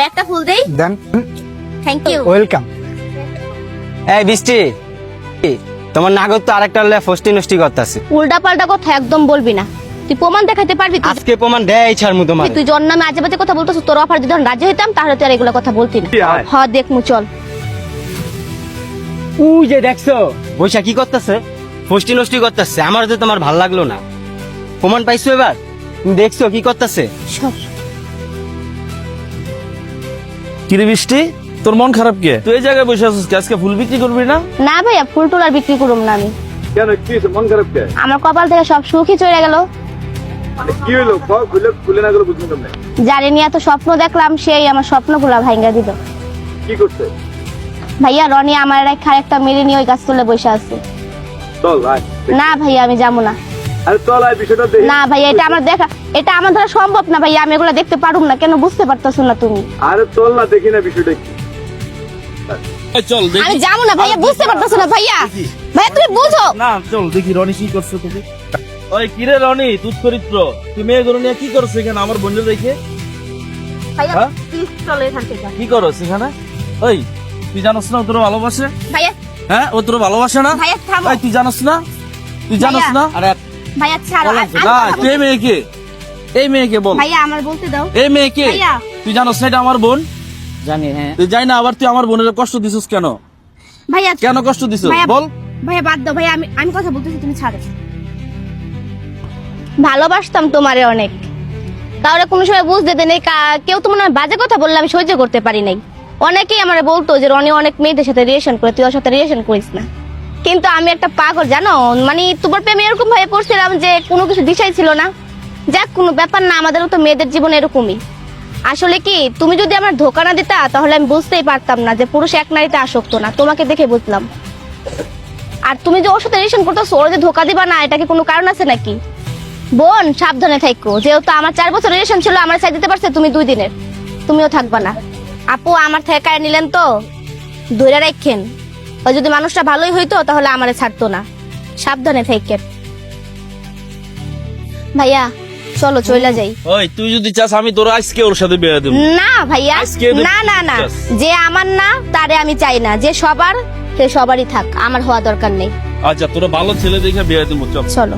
একটা ফুল দেই দেন। Thank you welcome. এই বৃষ্টি, তোমার নাগর তো আরেকটা ফষ্টি নষ্টি করতেছে। উল্টা পাল্টা কথা একদম বলবি না। তুই প্রমাণ দেখাতে পারবি? আজকে প্রমাণ দেয় ছাড়মু তোমার। তুই জন্য নামে আজে বাজে কথা বলতেছিস। তোর অফার যদি আমি রাজি হইতাম তাহলে তুই আর এগুলো কথা বলতি না। হ্যাঁ দেখমু চল। ওই যে দেখছো বৈশা কি করতেছে, ফষ্টি নষ্টি করতেছে। আমার তো তোমার ভাল লাগলো না। প্রমাণ পাইছো এবার? তুমি দেখছো কি করতেছে? সব কিরে বৃষ্টি, তোর মন খারাপ কে? তুই এই জায়গায় বসে আছিস কি? আজকে ফুল বিক্রি করবি না? না ভাইয়া, ফুল টুল আর বিক্রি করুম না আমি। কেন কি হয়েছে? মন খারাপ কে? আমার কপাল থেকে সব সুখই চলে গেল। কি হইলো? খুলে না গেলো বুঝলাম না। জানি নিয়ে এত স্বপ্ন দেখলাম, সেই আমার স্বপ্নগুলা ভাঙ্গা দিল। কি করছে? ভাইয়া রনি আমার একটা মেরে নিয়ে ওই গাছ তুলে বসে আছে। চল আয়। না ভাইয়া আমি যাবো না। আরে চল আয়, বিষয়টা দেখ। না ভাইয়া এটা আমার দেখা, এটা আমার দ্বারা সম্ভব না ভাইয়া। আমি এগুলো দেখতে পারুম না। কেন বুঝতে পারতেছো না তুমি? আরে চল না, দেখি না বিষয়টা কি। চল দেখি। আমি যাবো না ভাইয়া, বুঝতে পারতেছো না ভাইয়া। ভাইয়া তুমি বুঝো। না চল দেখি রনি কি করছে তুমি। ওই কিরে রনি, তুই চরিত্র, তুই মেয়ে গরু নিয়ে কি করছো এখানে আমার বোনের দেখে? ভাইয়া হ্যাঁ? প্লিজ চলে এখান থেকে। কি করো সেখানে? ওই তুই জানোস না ও তোর ভালোবাসে? ভাইয়া হ্যাঁ, ও তোর ভালোবাসে না? ভাইয়া থামো। এই তুই জানোস না? তুই জানোস ভাইয়া। না? আরে ভাইয়া ছাড়ো। বল আমি না, কথা তুই এই বলতে- মেয়েকে, এই মেয়েকে বল। ভাইয়া আমার বলতে দাও। এই মেয়েকে ভাইয়া। তুই জানোস না এটা আমার বোন? জানি, হ্যাঁ। তুই যাই না, আবার তুই আমার বোনের কষ্ট দিছিস কেন? ভাইয়া কেন কষ্ট দিছিস ভাইয়া, বল। ভাইয়া বাদ দাও ভাইয়া, আমি কথা বলতেছি, তুমি ছাড়ো। ভালোবাসতাম তোমারে অনেক, তাহলে কোনো সময় বুঝতে দেয় কেউ তো মনে হয় বাজে কথা বললে আমি সহ্য করতে পারি নাই। অনেকেই আমার বলতো যে রনি অনেক মেয়েদের সাথে রিলেশন করে, তুই ওর সাথে রিলেশন করিস না। কিন্তু আমি একটা পাগল জানো, মানে তোমার প্রেমে এরকম ভাবে পড়ছিলাম যে কোনো কিছু দিশাই ছিল না। যাক কোনো ব্যাপার না, আমাদেরও তো মেয়েদের জীবন এরকমই। আসলে কি তুমি যদি আমার ধোকা না দিতা তাহলে আমি বুঝতেই পারতাম না যে পুরুষ এক নারীতে আসক্ত না। তোমাকে দেখে বুঝলাম। আর তুমি যে ওর সাথে রিলেশন করতেছো, ওর যে ধোকা দিবা না, এটা কি কোনো কারণ আছে নাকি? বোন সাবধানে থাকো, যেহেতু আমার 4 বছর রিলেশন ছিল, আমার সাইড দিতে পারছে তুমি 2 দিনের, তুমিও থাকবা না। আপু আমার থেকে কায় নিলেন তো ধরে রাখেন, ওই যদি মানুষটা ভালোই হইতো তাহলে আমারে ছাড়তো না। সাবধানে থাকেন। ভাইয়া চলো চলে যাই। ওই তুই যদি চাস আমি তোর আজকে ওর সাথে বিয়ে দেব। না ভাইয়া, আজকে দেব। না না না, Just. যে আমার না তারে আমি চাই না, যে সবার সে সবারই থাক, আমার হওয়া দরকার নেই। আচ্ছা তোরা ভালো ছেলে দেখে বিয়ে দেব, চল। চলো।